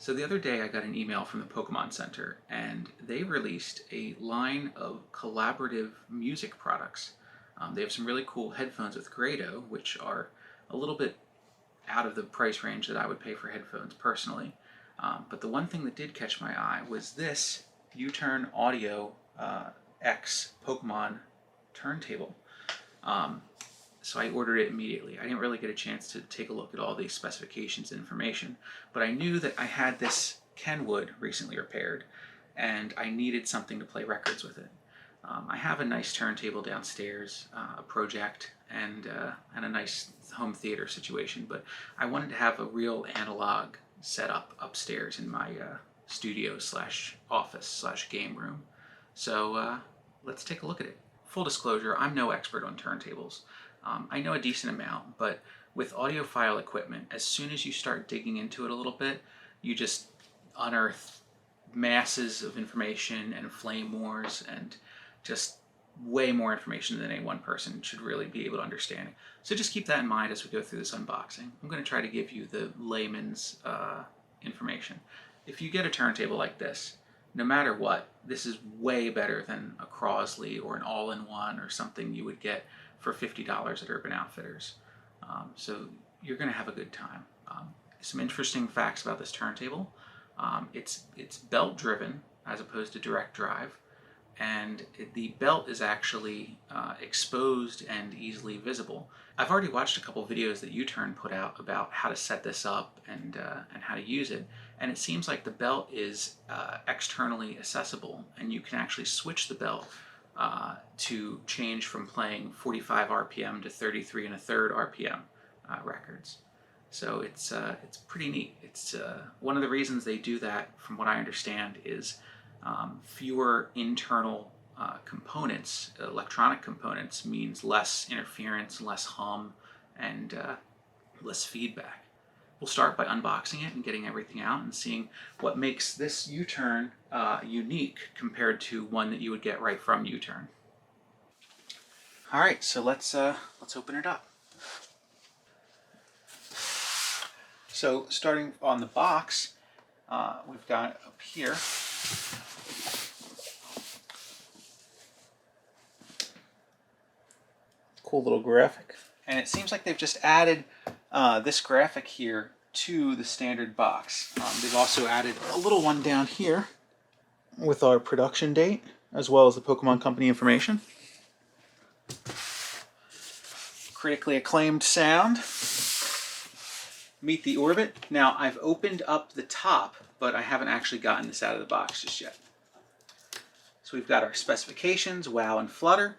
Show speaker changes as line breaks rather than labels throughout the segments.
So the other day I got an email from the Pokémon Center, and they released a line of collaborative music products. They have some really cool headphones with Grado, which are a little bit out of the price range that I would pay for headphones personally. But the one thing that did catch my eye was this U-Turn Audio X Pokémon turntable. So I ordered it immediately. I didn't really get a chance to take a look at all the specifications and information, but I knew that I had this Kenwood recently repaired, and I needed something to play records with it. I have a nice turntable downstairs, a project, and a nice home theater situation, but I wanted to have a real analog setup upstairs in my studio slash office slash game room. So let's take a look at it. Full disclosure, I'm no expert on turntables. I know a decent amount, but with audiophile equipment, as soon as you start digging into it a little bit, you just unearth masses of information and flame wars and just way more information than any one person should really be able to understand. So just keep that in mind as we go through this unboxing. I'm going to try to give you the layman's information. If you get a turntable like this, no matter what, this is way better than a Crosley or an all-in-one or something you would get for $50 at Urban Outfitters. So you're going to have a good time. Some interesting facts about this turntable. It's belt driven as opposed to direct drive, and the belt is actually exposed and easily visible. I've already watched a couple videos that U-Turn put out about how to set this up and how to use it, and it seems like the belt is externally accessible, and you can actually switch the belt to change from playing 45 RPM to 33 1/3 RPM records. So it's pretty neat. It's one of the reasons they do that, from what I understand, is fewer internal components, electronic components, means less interference, less hum, and less feedback. We'll start by unboxing it and getting everything out and seeing what makes this U-Turn unique compared to one that you would get right from U-Turn. All right, so let's open it up. So starting on the box, we've got up here cool little graphic, and it seems like they've just added this graphic here to the standard box. They've also added a little one down here with our production date, as well as the Pokemon Company information. Critically acclaimed sound. Meet the Orbit. Now, I've opened up the top, but I haven't actually gotten this out of the box just yet. So we've got our specifications, WoW and Flutter.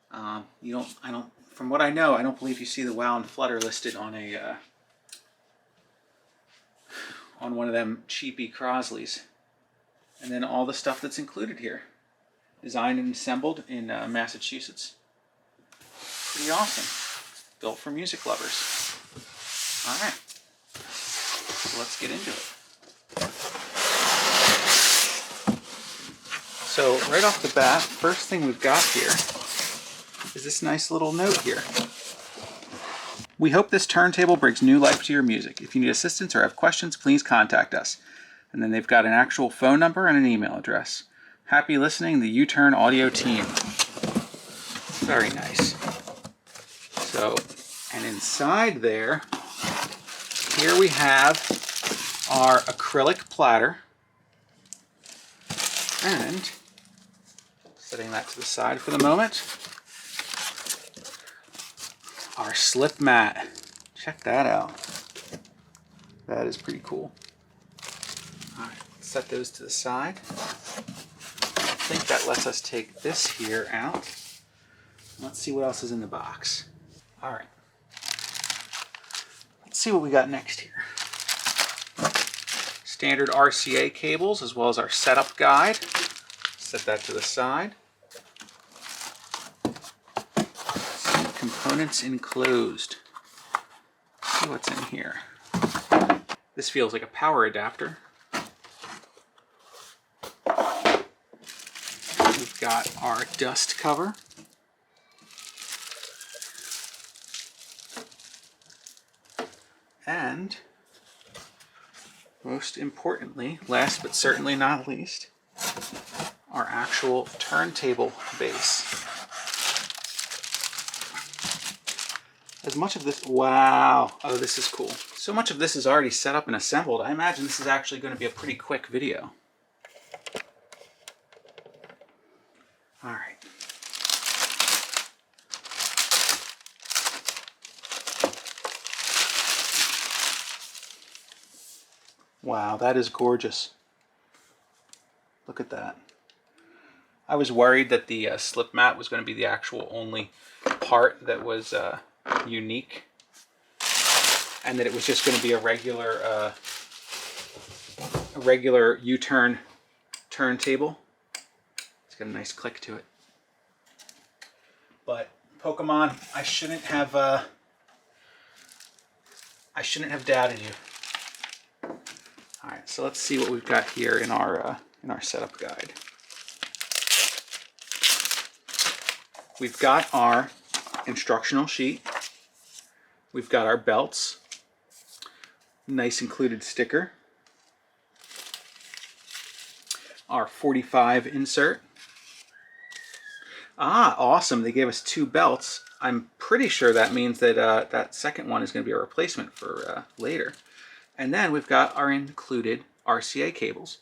From what I know, I don't believe you see the WoW and Flutter listed on on one of them cheapy Crosleys. And then all the stuff that's included here. Designed and assembled in Massachusetts. Pretty awesome. Built for music lovers. All right. So let's get into it. So right off the bat, first thing we've got here is this nice little note here. We hope this turntable brings new life to your music. If you need assistance or have questions, please contact us. And then they've got an actual phone number and an email address. Happy listening, the U-Turn Audio team. Very nice. So, and inside there, here we have our acrylic platter. And, setting that to the side for the moment, our slip mat. Check that out. That is pretty cool. All right, set those to the side. I think that lets us take this here out. Let's see what else is in the box. All right. Let's see what we got next here. Standard RCA cables, as well as our setup guide. Set that to the side. Some components enclosed. Let's see what's in here. This feels like a power adapter. We've got our dust cover. And most importantly, last but certainly not least, our actual turntable base. As much of this, wow, oh, this is cool. So much of this is already set up and assembled. I imagine this is actually going to be a pretty quick video. All right. Wow, that is gorgeous. Look at that. I was worried that the slip mat was going to be the actual only part that was unique, and that it was just going to be a regular U-turn turntable. It's got a nice click to it. But Pokemon, I shouldn't have doubted you. All right, so let's see what we've got here in our setup guide. We've got our instructional sheet. We've got our belts. Nice included sticker. Our 45 insert. Ah, awesome. They gave us 2 belts. I'm pretty sure that means that that second one is going to be a replacement for later. And then we've got our included RCA cables.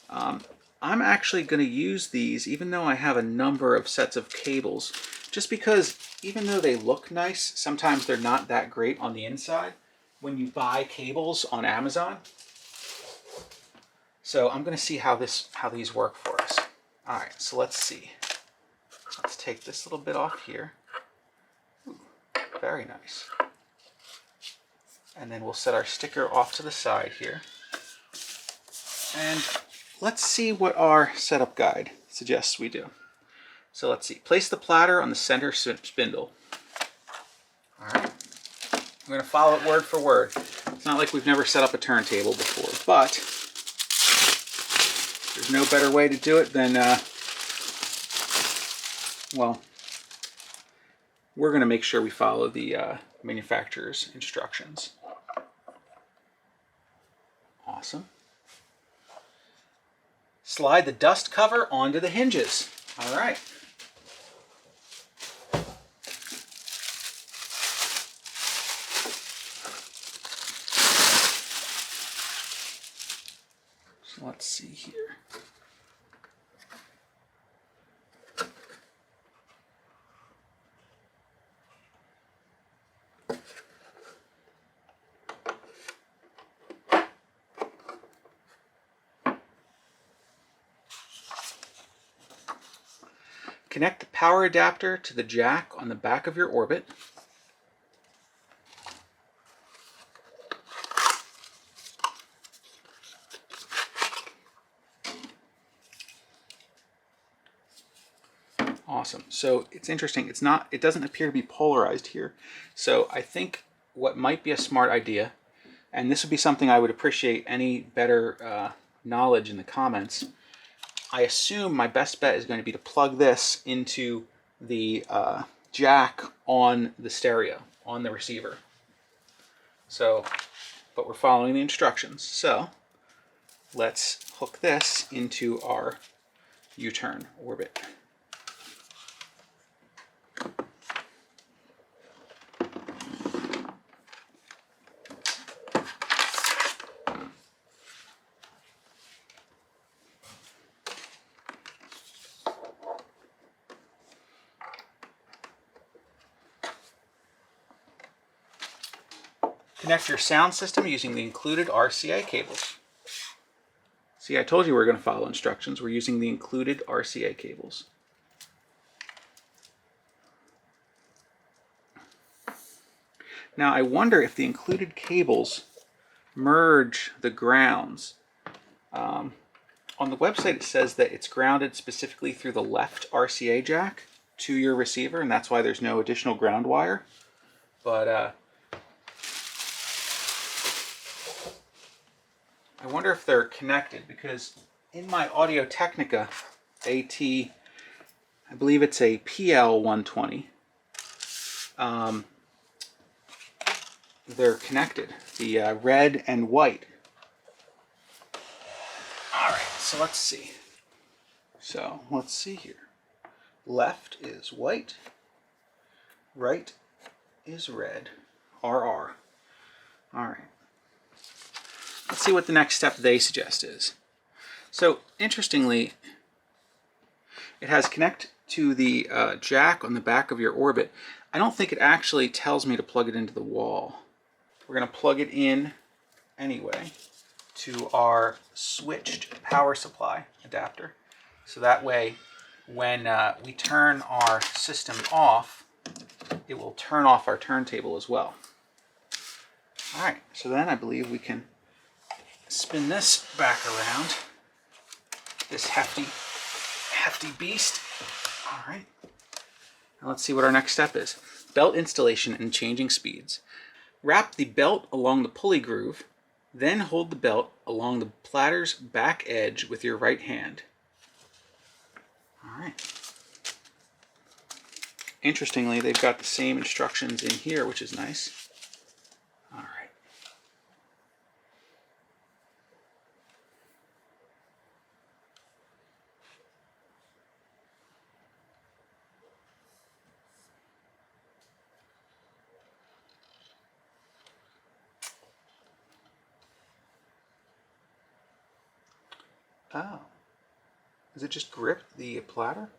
I'm actually going to use these, even though I have a number of sets of cables, just because even though they look nice, sometimes they're not that great on the inside when you buy cables on Amazon. So I'm going to see how these work for us. All right, so let's see. Let's take this little bit off here. Ooh, very nice. And then we'll set our sticker off to the side here. And let's see what our setup guide suggests we do. So let's see. Place the platter on the center spindle. All right. I'm going to follow it word for word. It's not like we've never set up a turntable before, but there's no better way to do it than, well, we're going to make sure we follow the manufacturer's instructions. Awesome. Slide the dust cover onto the hinges. All right. So let's see here. Connect the power adapter to the jack on the back of your orbit. Awesome. So it's interesting. It doesn't appear to be polarized here. So I think what might be a smart idea, and this would be something I would appreciate any better knowledge in the comments. I assume my best bet is going to be to plug this into the jack on the stereo, on the receiver. So, but we're following the instructions. So let's hook this into our U-turn orbit. Connect your sound system using the included RCA cables. See, I told you we were going to follow instructions. We're using the included RCA cables. Now, I wonder if the included cables merge the grounds. On the website, it says that it's grounded specifically through the left RCA jack to your receiver, and that's why there's no additional ground wire. But I wonder if they're connected, because in my Audio-Technica AT, I believe it's a PL120, they're connected. The red and white so let's see. So let's see here. Left is white, right is red. RR. All right. Let's see what the next step they suggest is. So interestingly, it has connect to the jack on the back of your orbit. I don't think it actually tells me to plug it into the wall. We're going to plug it in anyway to our switched power supply adapter. So that way, when we turn our system off, it will turn off our turntable as well. All right, so then I believe we can spin this back around, this hefty beast. All right, now let's see what our next step is. Belt installation and changing speeds. Wrap the belt along the pulley groove, then hold the belt along the platter's back edge with your right hand. All right. Interestingly, they've got the same instructions in here, which is nice. All right. Oh. Does it just grip the platter?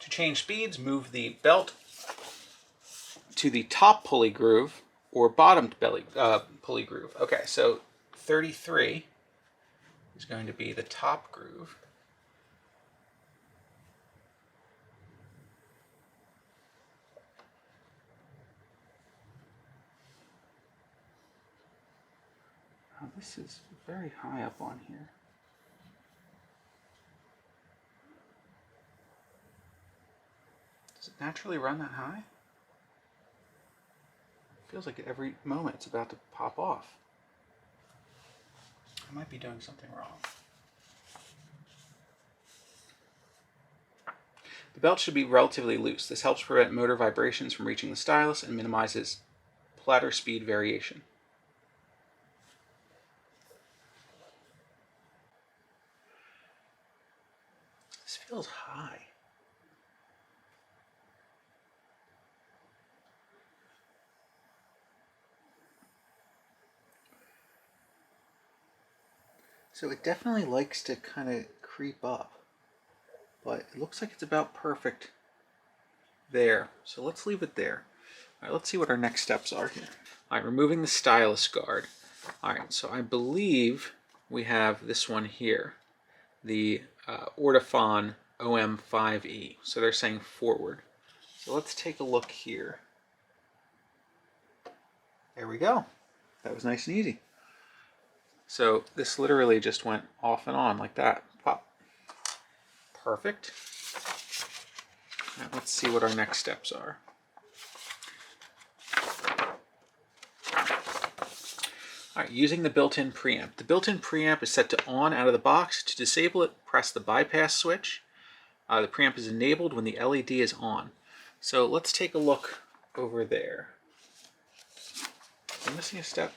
To change speeds, move the belt to the top pulley groove or bottom pulley groove. Okay, so 33 is going to be the top groove. Now this is very high up on here. Does it naturally run that high? Feels like at every moment it's about to pop off. I might be doing something wrong. The belt should be relatively loose. This helps prevent motor vibrations from reaching the stylus and minimizes platter speed variation. This feels high. So it definitely likes to kind of creep up, but it looks like it's about perfect there. So let's leave it there. All right, let's see what our next steps are here. All right, removing the stylus guard. All right, so I believe we have this one here, the Ortofon OM5E. So they're saying forward. So let's take a look here. There we go. That was nice and easy. So this literally just went off and on like that. Pop. Perfect. Now let's see what our next steps are. All right, using the built-in preamp. The built-in preamp is set to on out of the box. To disable it, press the bypass switch. The preamp is enabled when the LED is on. So let's take a look over there. I'm missing a step.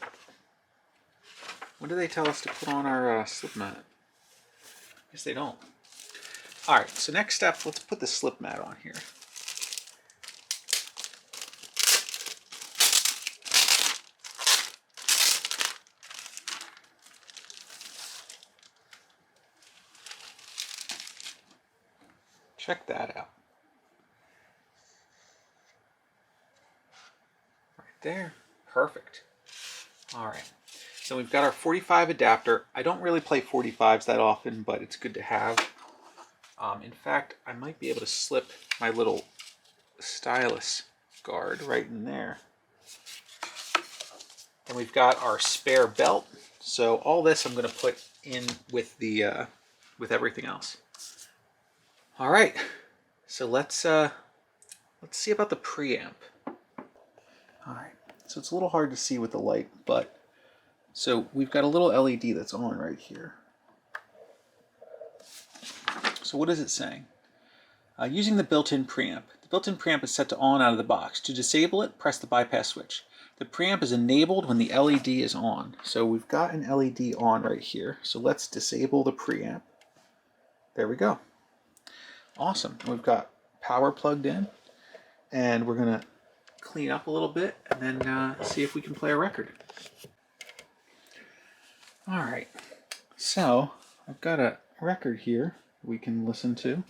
When do they tell us to put on our slip mat? I guess they don't. All right, so next step, let's put the slip mat on here. Check that out. Right there, perfect. All right. So we've got our 45 adapter. I don't really play 45s that often, but it's good to have. In fact, I might be able to slip my little stylus guard right in there. And we've got our spare belt. So all this I'm going to put in with the with everything else. All right. So let's let's see about the preamp. All right, so it's a little hard to see with the light, but so we've got a little LED that's on right here. So what is it saying? Using the built-in preamp. The built-in preamp is set to on out of the box. To disable it, press the bypass switch. The preamp is enabled when the LED is on. So we've got an LED on right here. So let's disable the preamp. There we go. Awesome. We've got power plugged in, and we're going to clean up a little bit and then see if we can play a record. All right. So I've got a record here we can listen to.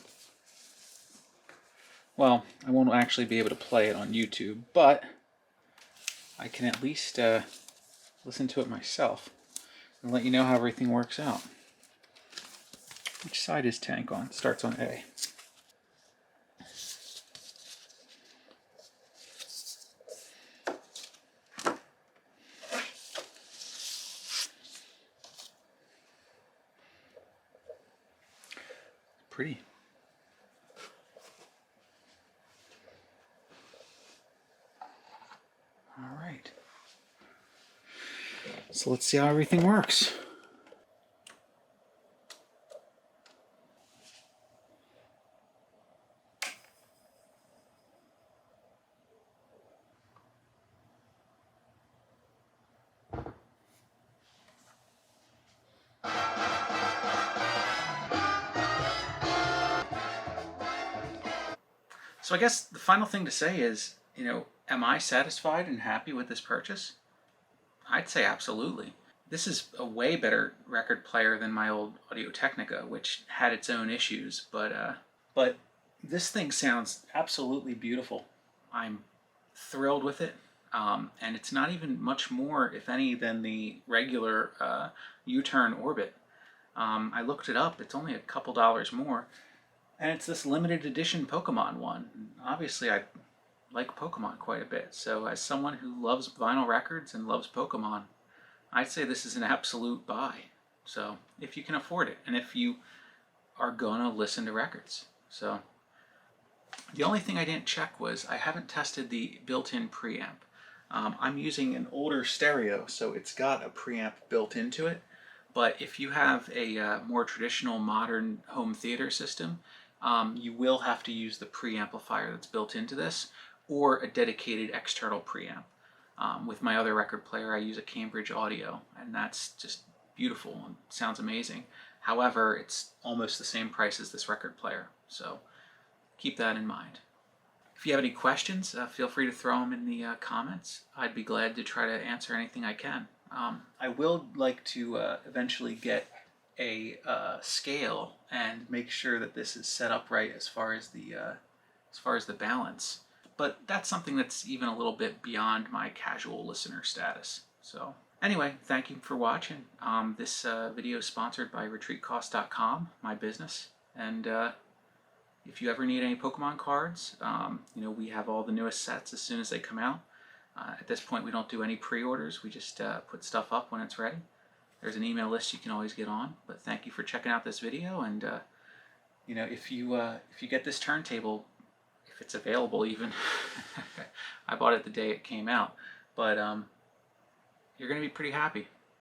Well, I won't actually be able to play it on YouTube, but I can at least listen to it myself and let you know how everything works out. Which side is Tank on? It starts on A. Pretty. All right. So let's see how everything works. So I guess the final thing to say is, am I satisfied and happy with this purchase? I'd say absolutely. This is a way better record player than my old Audio-Technica, which had its own issues, but this thing sounds absolutely beautiful. I'm thrilled with it, and it's not even much more, if any, than the regular U-Turn Orbit. I looked it up, it's only a couple dollars more, and it's this limited edition Pokemon one. Obviously, I like Pokemon quite a bit, so as someone who loves vinyl records and loves Pokemon, I'd say this is an absolute buy. So, if you can afford it, and if you are gonna listen to records. So, the only thing I didn't check was I haven't tested the built-in preamp. I'm using an older stereo, so it's got a preamp built into it. But if you have a more traditional modern home theater system, you will have to use the preamplifier that's built into this, or a dedicated external preamp. With my other record player, I use a Cambridge Audio, and that's just beautiful and sounds amazing. However, it's almost the same price as this record player, so keep that in mind. If you have any questions, feel free to throw them in the comments. I'd be glad to try to answer anything I can. I will like to eventually get a scale and make sure that this is set up right as far as the balance. But that's something that's even a little bit beyond my casual listener status. So anyway, thank you for watching. This video is sponsored by retreatcost.com, my business. And if you ever need any Pokemon cards, we have all the newest sets as soon as they come out. At this point, we don't do any pre-orders. We just put stuff up when it's ready. There's an email list you can always get on. But thank you for checking out this video. And if you get this turntable, if it's available even, I bought it the day it came out. But you're going to be pretty happy.